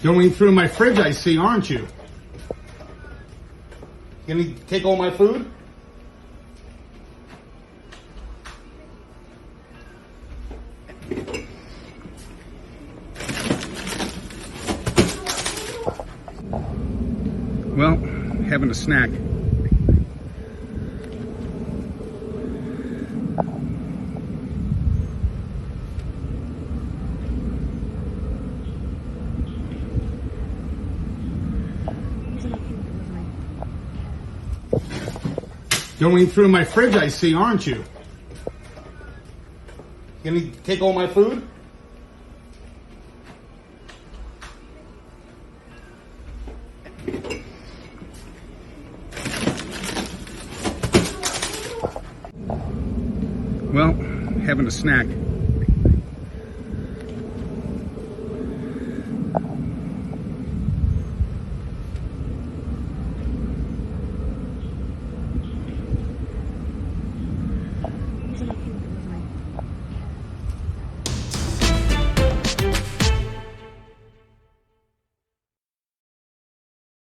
Going through my fridge, I see, aren't you? Gonna take all my food? Well, having a snack. Going through my fridge, I see, aren't you? Gonna take all my food? Well, having a snack.